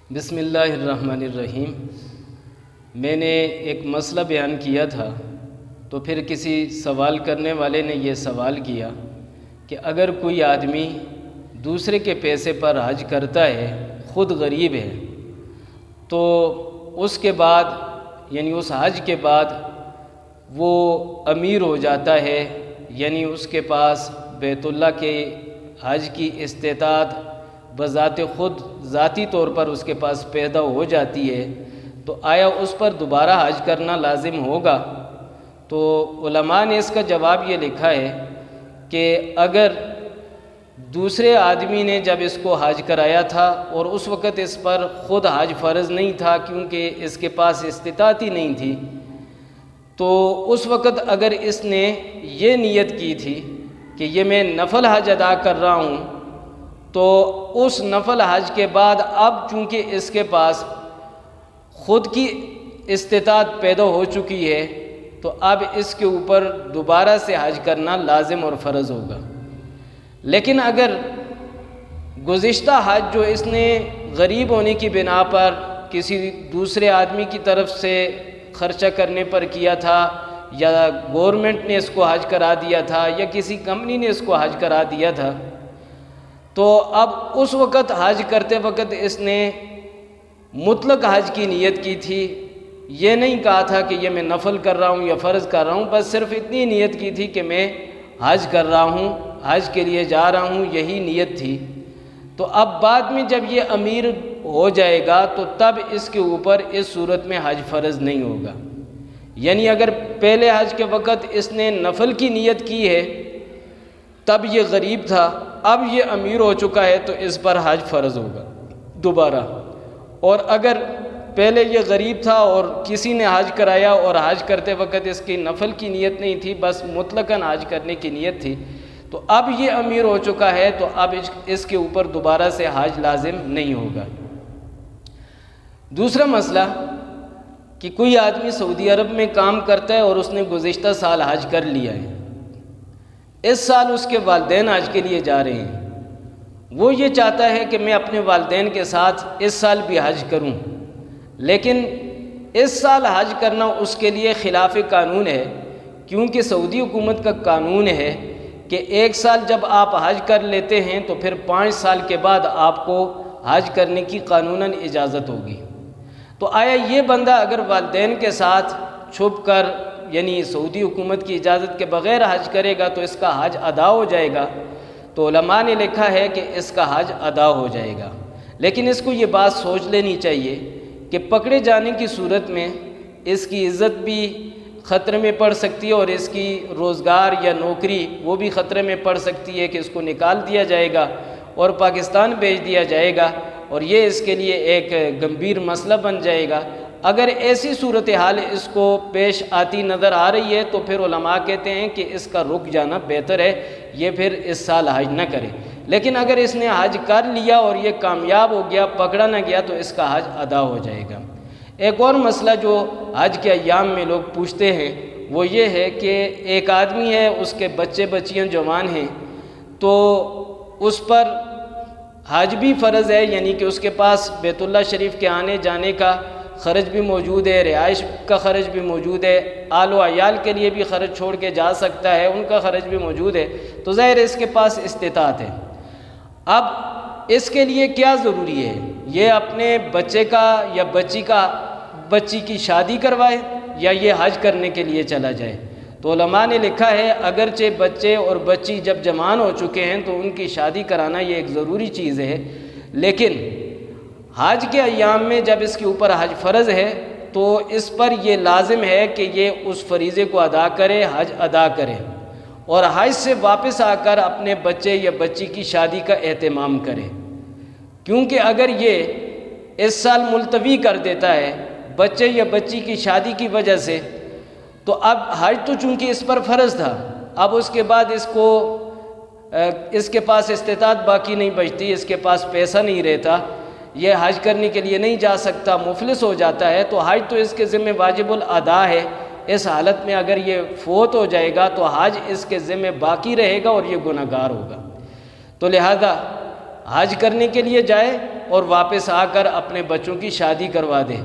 بسم اللہ الرحمن الرحیم۔ میں نے ایک مسئلہ بیان کیا تھا تو پھر کسی سوال کرنے والے نے یہ سوال کیا کہ اگر کوئی آدمی دوسرے کے پیسے پر حج کرتا ہے، خود غریب ہے، تو اس کے بعد یعنی اس حج کے بعد وہ امیر ہو جاتا ہے، یعنی اس کے پاس بیت اللہ کے حج کی استطاعت بذات خود ذاتی طور پر اس کے پاس پیدا ہو جاتی ہے، تو آیا اس پر دوبارہ حج کرنا لازم ہوگا؟ تو علماء نے اس کا جواب یہ لکھا ہے کہ اگر دوسرے آدمی نے جب اس کو حج کرایا تھا اور اس وقت اس پر خود حج فرض نہیں تھا کیونکہ اس کے پاس استطاعت ہی نہیں تھی، تو اس وقت اگر اس نے یہ نیت کی تھی کہ یہ میں نفل حج ادا کر رہا ہوں، تو اس نفل حج کے بعد اب چونکہ اس کے پاس خود کی استطاعت پیدا ہو چکی ہے، تو اب اس کے اوپر دوبارہ سے حج کرنا لازم اور فرض ہوگا۔ لیکن اگر گزشتہ حج جو اس نے غریب ہونے کی بنا پر کسی دوسرے آدمی کی طرف سے خرچہ کرنے پر کیا تھا، یا گورنمنٹ نے اس کو حج کرا دیا تھا، یا کسی کمپنی نے اس کو حج کرا دیا تھا، تو اب اس وقت حج کرتے وقت اس نے مطلق حج کی نیت کی تھی، یہ نہیں کہا تھا کہ یہ میں نفل کر رہا ہوں یا فرض کر رہا ہوں، بس صرف اتنی نیت کی تھی کہ میں حج کر رہا ہوں، حج کے لیے جا رہا ہوں، یہی نیت تھی۔ تو اب بعد میں جب یہ امیر ہو جائے گا تو تب اس کے اوپر اس صورت میں حج فرض نہیں ہوگا۔ یعنی اگر پہلے حج کے وقت اس نے نفل کی نیت کی ہے تب یہ غریب تھا، اب یہ امیر ہو چکا ہے تو اس پر حج فرض ہوگا دوبارہ۔ اور اگر پہلے یہ غریب تھا اور کسی نے حج کرایا اور حج کرتے وقت اس کی نفل کی نیت نہیں تھی، بس مطلقاً حج کرنے کی نیت تھی، تو اب یہ امیر ہو چکا ہے تو اب اس کے اوپر دوبارہ سے حج لازم نہیں ہوگا۔ دوسرا مسئلہ کہ کوئی آدمی سعودی عرب میں کام کرتا ہے اور اس نے گزشتہ سال حج کر لیا ہے، اس سال اس کے والدین حج کے لیے جا رہے ہیں، وہ یہ چاہتا ہے کہ میں اپنے والدین کے ساتھ اس سال بھی حج کروں، لیکن اس سال حج کرنا اس کے لیے خلاف قانون ہے، کیونکہ سعودی حکومت کا قانون ہے کہ ایک سال جب آپ حج کر لیتے ہیں تو پھر 5 سال کے بعد آپ کو حج کرنے کی قانوناً اجازت ہوگی۔ تو آیا یہ بندہ اگر والدین کے ساتھ چھپ کر یعنی سعودی حکومت کی اجازت کے بغیر حج کرے گا تو اس کا حج ادا ہو جائے گا؟ تو علماء نے لکھا ہے کہ اس کا حج ادا ہو جائے گا، لیکن اس کو یہ بات سوچ لینی چاہیے کہ پکڑے جانے کی صورت میں اس کی عزت بھی خطرے میں پڑ سکتی ہے اور اس کی روزگار یا نوکری وہ بھی خطرے میں پڑ سکتی ہے کہ اس کو نکال دیا جائے گا اور پاکستان بھیج دیا جائے گا، اور یہ اس کے لیے ایک گمبھیر مسئلہ بن جائے گا۔ اگر ایسی صورتحال اس کو پیش آتی نظر آ رہی ہے تو پھر علماء کہتے ہیں کہ اس کا رک جانا بہتر ہے، یہ پھر اس سال حج نہ کرے۔ لیکن اگر اس نے حج کر لیا اور یہ کامیاب ہو گیا، پکڑا نہ گیا، تو اس کا حج ادا ہو جائے گا۔ ایک اور مسئلہ جو حج کے ایام میں لوگ پوچھتے ہیں وہ یہ ہے کہ ایک آدمی ہے، اس کے بچے بچیاں جوان ہیں، تو اس پر حج بھی فرض ہے، یعنی کہ اس کے پاس بیت اللہ شریف کے آنے جانے کا خرچ بھی موجود ہے، رہائش کا خرچ بھی موجود ہے، آل و عیال کے لیے بھی خرچ چھوڑ کے جا سکتا ہے، ان کا خرچ بھی موجود ہے، تو ظاہر اس کے پاس استطاعت ہے۔ اب اس کے لیے کیا ضروری ہے؟ یہ اپنے بچے کا یا بچی کی شادی کروائے یا یہ حج کرنے کے لیے چلا جائے؟ تو علماء نے لکھا ہے اگرچہ بچے اور بچی جب جوان ہو چکے ہیں تو ان کی شادی کرانا یہ ایک ضروری چیز ہے، لیکن حج کے ایام میں جب اس کے اوپر حج فرض ہے تو اس پر یہ لازم ہے کہ یہ اس فریضے کو ادا کرے، حج ادا کرے، اور حج سے واپس آ کر اپنے بچے یا بچی کی شادی کا اہتمام کرے، کیونکہ اگر یہ اس سال ملتوی کر دیتا ہے بچے یا بچی کی شادی کی وجہ سے، تو اب حج تو چونکہ اس پر فرض تھا، اب اس کے بعد اس کے پاس استطاعت باقی نہیں بچتی، اس کے پاس پیسہ نہیں رہتا، یہ حج کرنے کے لیے نہیں جا سکتا، مفلس ہو جاتا ہے، تو حج تو اس کے ذمہ واجب الادا ہے۔ اس حالت میں اگر یہ فوت ہو جائے گا تو حج اس کے ذمہ باقی رہے گا اور یہ گنہگار ہوگا۔ تو لہذا حج کرنے کے لیے جائے اور واپس آ کر اپنے بچوں کی شادی کروا دے۔